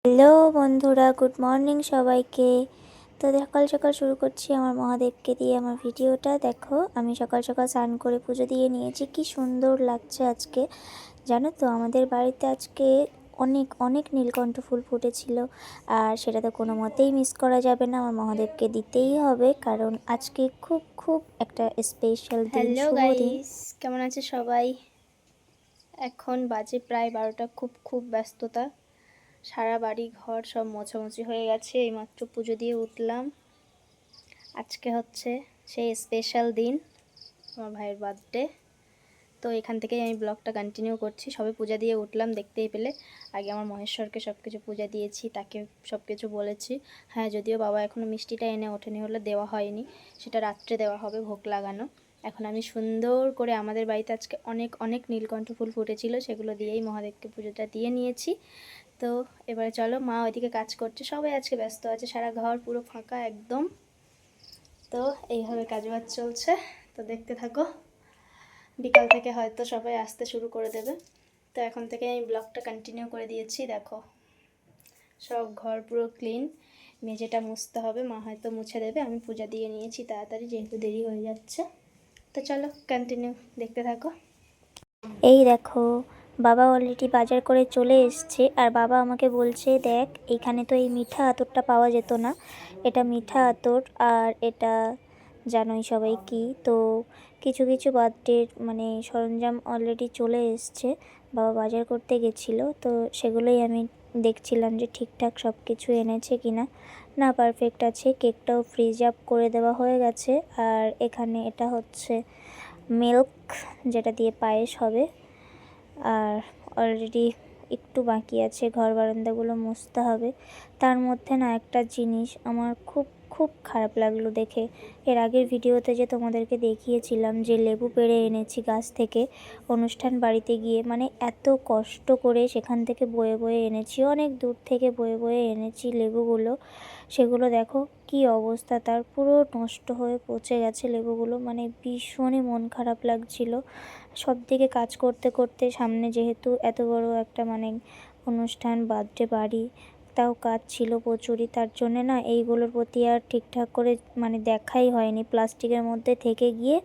Hello বন্ধুরা, good morning সবাইকে। তো সকাল সকাল শুরু করছি আমার মহাদেবকে দিয়ে আমার ভিডিওটা। দেখো, আমি সকাল সকাল স্নান করে পুজো দিয়ে নিয়েছি। কি সুন্দর লাগছে আজকে। জানো তো, আমাদের বাড়িতে আজকে অনেক অনেক নীলকণ্ঠ ফুল ফুটেছিল, আর সেটা তো কোনো মতেই মিস করা যাবে না, আমার মহাদেবকে দিতেই হবে, কারণ আজকে খুব খুব একটা স্পেশাল দিন, হ্যালো শুভ দিন। গাইস, কেমন আছে সবাই? এখন বাজে প্রায় 12টা। খুব খুব ব্যস্ততা, সারা বাড়ি ঘর সব মোছামুছি হয়ে গেছে। এইমাত্র পুজো দিয়ে উঠলাম। আজকে হচ্ছে সেই স্পেশাল দিন, আমার ভাইয়ের বার্থডে। তো এখান থেকেই আমি ব্লগটা কন্টিনিউ করছি। সবে পূজা দিয়ে উঠলাম, দেখতেই পেলে। আগে আমার মহেশ্বরকে সব কিছু পূজা দিয়েছি, তাকে সব কিছু বলেছি। হ্যাঁ, যদিও বাবা এখনও মিষ্টিটা এনে ওঠেনি, হলে দেওয়া হয়নি, সেটা রাত্রে দেওয়া হবে, ভোগ লাগানো। এখন আমি সুন্দর করে, আমাদের বাড়িতে আজকে অনেক অনেক নীলকণ্ঠ ফুল ফুটেছিল, সেগুলো দিয়েই মহাদেবকে পুজোটা দিয়ে নিয়েছি। তো এবারে চলো, মা ওইদিকে কাজ করছে, সবাই আজকে ব্যস্ত আছে, সারা ঘর পুরো ফাঁকা একদম। তো এইভাবে কাজবাজ চলছে, তো দেখতে থাকো। বিকাল থেকে হয়তো সবাই আসতে শুরু করে দেবে। তো এখন থেকে আমি ব্লগটা কন্টিনিউ করে দিয়েছি। দেখো, সব ঘর পুরো ক্লিন, মেঝেটা মুছতে হবে, মা হয়তো মুছে দেবে। আমি পূজা দিয়ে নিয়েছি তাড়াতাড়ি, যেহেতু দেরি হয়ে যাচ্ছে। তো চলো কন্টিনিউ দেখতে থাকো। এই দেখো, বাবা অলরেডি বাজার করে চলে এসছে, আর বাবা আমাকে বলছে, দেখ এইখানে তো এই মিঠা আতরটা পাওয়া যেত না, এটা মিঠা আতর, আর এটা জানোই সবাই কি। তো কিছু কিছু বার্থডের মানে সরঞ্জাম অলরেডি চলে এসছে, বাবা বাজার করতে গেছিলো, তো সেগুলোই আমি দেখছিলাম যে ঠিকঠাক সব কিছু এনেছে কিনা। না, পারফেক্ট আছে। কেকটাও ফ্রিজ আপ করে দেওয়া হয়ে গেছে। আর এখানে এটা হচ্ছে মিল্ক, যেটা দিয়ে পায়েস হবে। আর অলরেডি একটু বাকি আছে, ঘর বারান্দাগুলো মুছতে হবে। তার মধ্যে না, একটা জিনিস আমার খুব খুব খারাপ লাগলো দেখে। এর আগের ভিডিওতে যে তোমাদেরকে দেখিয়েছিলাম যে লেবু পেড়ে এনেছি গাছ থেকে অনুষ্ঠান বাড়িতে গিয়ে, মানে এত কষ্ট করে সেখান থেকে বয়ে বয়ে এনেছি, অনেক দূর থেকে বয়ে বয়ে এনেছি লেবুগুলো। সেগুলো দেখো কি অবস্থা, তার পুরো নষ্ট হয়ে পচে গেছে লেবুগুলো, মানে ভীষণই মন খারাপ লাগছিল। সব দিকে কাজ করতে করতে, সামনে যেহেতু এত বড় একটা মানে অনুষ্ঠান, বার্থডে বাড়ি, তাও কাজ ছিল প্রচুরই, তার জন্যে না এইগুলোর প্রতি আর ঠিকঠাক করে মানে দেখাই হয়নি। প্লাস্টিকের মধ্যে থেকে গিয়ে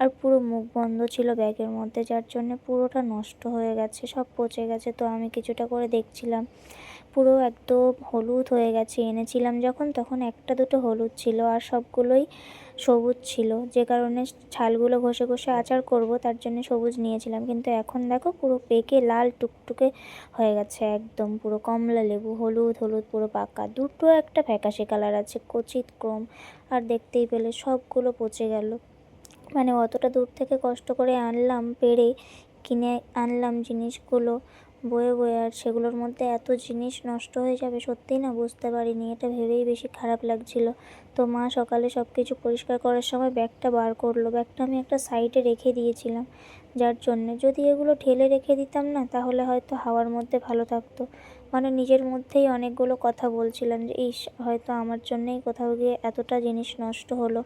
আর পুরো মুখ বন্ধ ছিল ব্যাগের মধ্যে, যার জন্য পুরোটা নষ্ট হয়ে গেছে, সব পচে গেছে। তো আমি কিছুটা করে দেখছিলাম, পুরো একদম হলুদ হয়ে গেছে। এনেছিলাম যখন, তখন একটা দুটো হলুদ ছিল, আর সবগুলোই সবুজ ছিল, যে কারণে ছালগুলো ঘষে ঘষে আচার করব তার জন্য সবুজ নিয়েছিলাম। কিন্তু এখন দেখো পুরো পেকে লাল টুকটুকে হয়ে গেছে, একদম পুরো কমলা লেবু, হলুদ হলুদ পুরো পাকা। দুটো একটা ফ্যাকাশে কালার আছে, কচিত ক্রম। আর দেখতেই পেলে সবগুলো পচে গেল। মানে অতটা দূর থেকে কষ্ট করে আনলাম, পেড়ে কিনে আনলাম জিনিসগুলো বয়ে বয়ে, আর সেগুলোর মধ্যে এত জিনিস নষ্ট হয়ে যাবে সত্যিই না বুঝতে পারিনি। এটা ভেবেই বেশি খারাপ লাগছিল। তো মা সকালে সব কিছু পরিষ্কার করার সময় ব্যাগটা বার করলো। ব্যাগটা আমি একটা সাইডে রেখে দিয়েছিলাম, যার জন্যে যদি এগুলো ঢেলে রেখে দিতাম না, তাহলে হয়তো হাওয়ার মধ্যে ভালো থাকতো। মানে নিজের মধ্যেই অনেকগুলো কথা বলছিলাম যে ইস, হয়তো আমার জন্যেই কোথাও গিয়ে এতটা জিনিস নষ্ট হলো।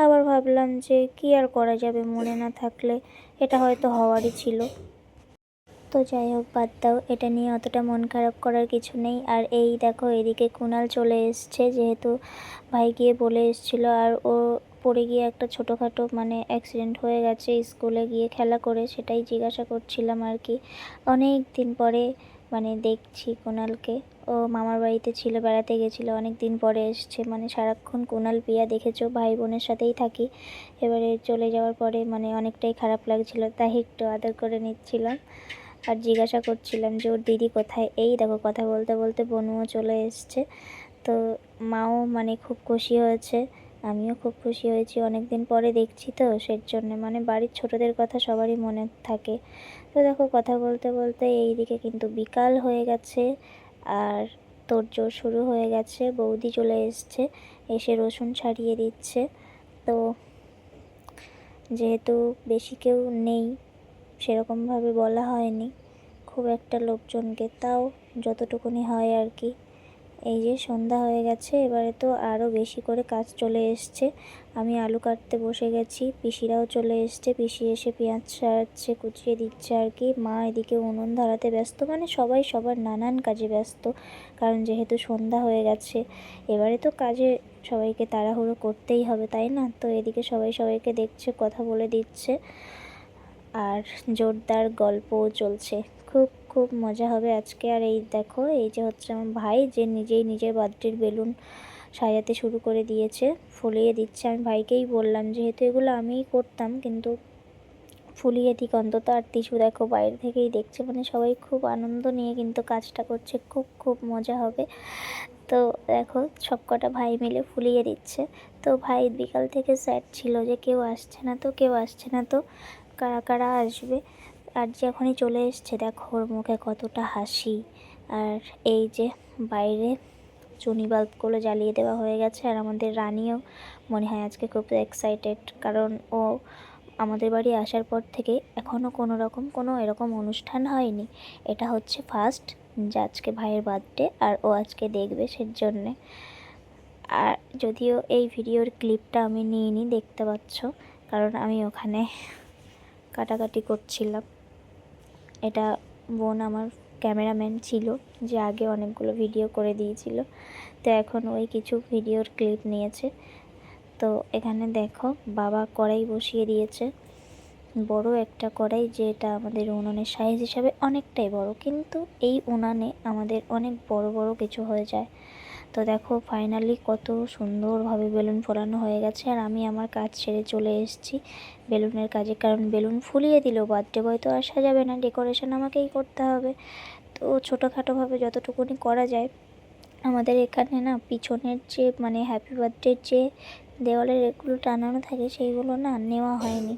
আবার ভাবলাম যে কি আর করা যাবে, মনে না থাকলে, এটা হয়তো হওয়ারই ছিল। তো যাই হোক, বাদ দাও, এটা নিয়ে অতটা মন খারাপ করার কিছু নেই। আর এই দেখো, এদিকে কুণাল চলে এসছে, যেহেতু ভাই গিয়ে বলে এসেছিল, আর ও পড়ে গিয়ে একটা ছোটোখাটো মানে অ্যাক্সিডেন্ট হয়ে গেছে স্কুলে গিয়ে খেলা করে, সেটাই জিজ্ঞাসা করছিলাম আর কি। অনেক দিন পরে মানে দেখছি কুণালকে। ও মামার বাড়িতে ছিল, বেড়াতে গেছিলো, অনেক দিন পরে এসছে। মানে সারাক্ষণ কুণাল পিয়া দেখেছো, ভাই বোনের সাথেই থাকি। এবারে চলে যাওয়ার পরে মানে অনেকটাই খারাপ লাগছিল, তাই একটু আদর করে নিচ্ছিলাম। আর জিজ্ঞাসা করছিলাম যে ওর দিদি কোথায়। এই দেখো, কথা বলতে বলতে বনুও চলে এসছে। তো মাও মানে খুব খুশি হয়েছে, আমিও খুব খুশি হয়েছি, অনেক দিন পরে দেখছি তো, সেই জন্যে মানে বাড়ির ছোটদের কথা সবারই মনে থাকে। তো দেখো, কথা বলতে বলতে এইদিকে কিন্তু বিকাল হয়ে গেছে, আর তোড়জোড় শুরু হয়ে গেছে। বৌদি চলে এসছে, এসে রসুন ছাড়িয়ে দিচ্ছে। তো যেহেতু বেশি কেউ নেই, সেরকমভাবে বলা হয়নি খুব একটা লোকজনকে, তাও যতটুকুনি হয় আর কি। এই যে সন্ধ্যা হয়ে গেছে, এবারে তো আরও বেশি করে কাজ চলে এসছে। আমি আলু কাটতে বসে গেছি, পিসিরাও চলে এসছে, পিসি এসে পেঁয়াজ ছাড়াচ্ছে, কুচিয়ে দিচ্ছে আর কি। মা এদিকে উনুন ধরাতে ব্যস্ত, মানে সবাই সবার নানান কাজে ব্যস্ত, কারণ যেহেতু সন্ধ্যা হয়ে গেছে এবারে তো কাজে সবাইকে তাড়াহুড়ো করতেই হবে, তাই না? তো এদিকে সবাই সবাইকে দেখছে, কথা বলে দিচ্ছে, আর জোরদার গল্পও চলছে। খুব খুব মজা হবে আজকে। আর এই দেখো, এই যে হচ্ছে আমার ভাই, যে নিজেই নিজের বার্থডের বেলুন সাজাতে শুরু করে দিয়েছে, ফুলিয়ে দিচ্ছে। আমি ভাইকেই বললাম, যেহেতু এগুলো আমিই করতাম, কিন্তু ফুলিয়ে দিক অন্তত। আর টিসু দেখো বাইরে থেকেই দেখছে, মানে সবাই খুব আনন্দ নিয়ে কিন্তু কাজটা করছে, খুব খুব মজা হবে। তো দেখো সব কটা ভাই মিলে ফুলিয়ে দিচ্ছে। তো ভাই বিকাল থেকে স্যাড ছিল যে কেউ আসছে না তো, কেউ আসছে না তো, কারা কারা আসবে। আর যখনই চলে এসছে দেখো ওর মুখে কতটা হাসি। আর এই যে বাইরে চুনি বাল্বগুলো জ্বালিয়ে দেওয়া হয়ে গেছে, আর আমাদের রানীও মনে হয় আজকে খুব এক্সাইটেড, কারণ ও আমাদের বাড়ি আসার পর থেকে এখনও কোনো এরকম অনুষ্ঠান হয়নি। এটা হচ্ছে ফার্স্ট যে আজকে ভাইয়ের বার্থডে, আর ও আজকে দেখবে সেজন্যে। আর যদিও এই ভিডিওর ক্লিপটা আমি নিইনি, দেখতে পাচ্ছ, কারণ আমি ওখানে কাটাকাটি করছিলাম। এটা বোন আমার ক্যামেরাম্যান ছিল, যে আগে অনেকগুলো ভিডিও করে দিয়েছিল, তো এখন ওই কিছু ভিডিওর ক্লিপ নিয়েছে। তো এখানে দেখো বাবা কড়াই বসিয়ে দিয়েছে, বড় একটা কড়াই, যেটা আমাদের উনুনের সাইজ হিসাবে অনেকটাই বড়, কিন্তু এই উনানে আমাদের অনেক বড় বড় কিছু হয়ে যায়। তো দেখো ফাইনালি কত সুন্দরভাবে বেলুন ফোলানো হয়ে গেছে, আর আমি আমার কাজ ছেড়ে চলে এসেছি বেলুনের কাজে, কারণ বেলুন ফুলিয়ে দিলেও বার্থডে বয় তো আর সাজাবে না, ডেকোরেশন আমাকেই করতে হবে। তো ছোটোখাটোভাবে যতটুকুনি করা যায়। আমাদের এখানে না পিছনের যে মানে হ্যাপি বার্থডের যে দেওয়ালের এগুলো টানানো থাকে, সেইগুলো না নেওয়া হয়নি,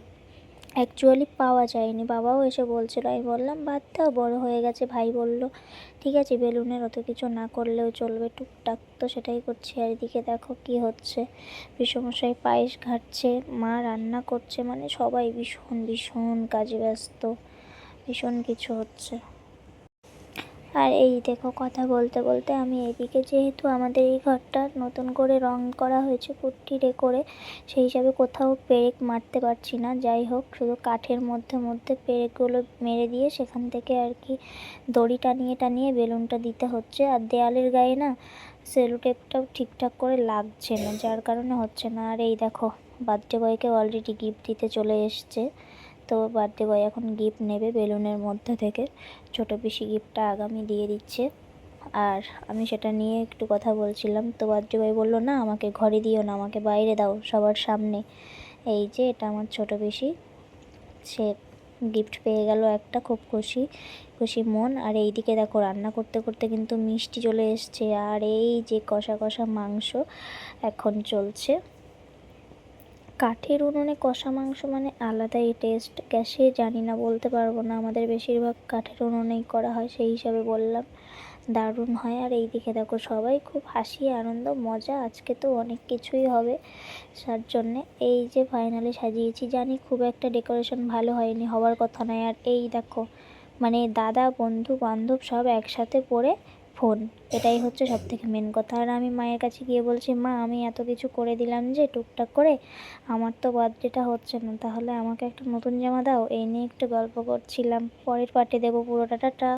অ্যাকচুয়ালি পাওয়া যায়নি। বাবাও এসে বলছিল, আমি বললাম বাদ দাও, বড়ো হয়ে গেছে। ভাই বলল ঠিক আছে, বেলুনের অত কিছু না করলেও চলবে, টুকটাক তো সেটাই করছি। আর এদিকে দেখো কি হচ্ছে, পিসমশাই পায়েস ঘাটছে, মা রান্না করছে, মানে সবাই ভীষণ ভীষণ কাজে ব্যস্ত, ভীষণ কিছু হচ্ছে। আর এই দেখো কথা বলতে বলতে আমি এদিকে, যেহেতু আমাদের এই ঘরটা নতুন করে রং করা হয়েছে পুট্টি করে, সেই হিসাবে কোথাও পেরেক মারতে পারছি না। যাই হোক, শুধু কাঠের মধ্যে মধ্যে পেরেকগুলো মেরে দিয়ে সেখান থেকে আর কি দড়ি টানিয়ে টানিয়ে বেলুনটা দিতে হচ্ছে। আর দেয়ালের গায়ে না সেলো টেপটাও ঠিকঠাক করে লাগছে না, যার কারণে হচ্ছে না। আর এই দেখো বার্থডে বয়কে অলরেডি গিফট দিতে চলে এসছে। তো বার্থডে বয় এখন গিফট নেবে বেলুনের মধ্যে থেকে, ছোটো পিসি গিফটটা আগামী দিয়ে দিচ্ছে, আর আমি সেটা নিয়ে একটু কথা বলছিলাম। তো বার্থডে বয় বললো, না আমাকে ঘরে দিও না, আমাকে বাইরে দাও সবার সামনে। এই যে এটা আমার ছোটো পিসি, সে গিফট পেয়ে গেল একটা, খুব খুশি খুশি মন। আর এই দিকে দেখো রান্না করতে করতে কিন্তু মিষ্টি চলে এসছে, আর এই যে কষা কষা মাংস এখন চলছে। কাঠের উনুনে কষা মাংস মানে আলাদাই টেস্ট, গ্যাসে জানি না, বলতে পারবো না, আমাদের বেশিরভাগ কাঠের উনুনেই করা হয়, সেই হিসাবে বললাম দারুণ হয়। আর এই দিকে দেখো সবাই খুব হাসি আনন্দ মজা, আজকে তো অনেক কিছুই হবে তার জন্যে। এই যে ফাইনালি সাজিয়েছি, জানি খুব একটা ডেকোরেশন ভালো হয়নি, হওয়ার কথা নয়। আর এই দেখো মানে দাদা বন্ধু বান্ধব সব একসাথে পড়ে ফোন, এটাই হচ্ছে সবথেকে মেন কথা। আর আমি মায়ের কাছে গিয়ে বলছি, মা আমি এত কিছু করে দিলাম যে টুকটাক করে, আমার তো বার্থডেটা হচ্ছে না, তাহলে আমাকে একটা নতুন জামা দাও। এই নিয়ে একটু গল্প করছিলাম, পরের পার্টে দেবো পুরোটা। টাটা।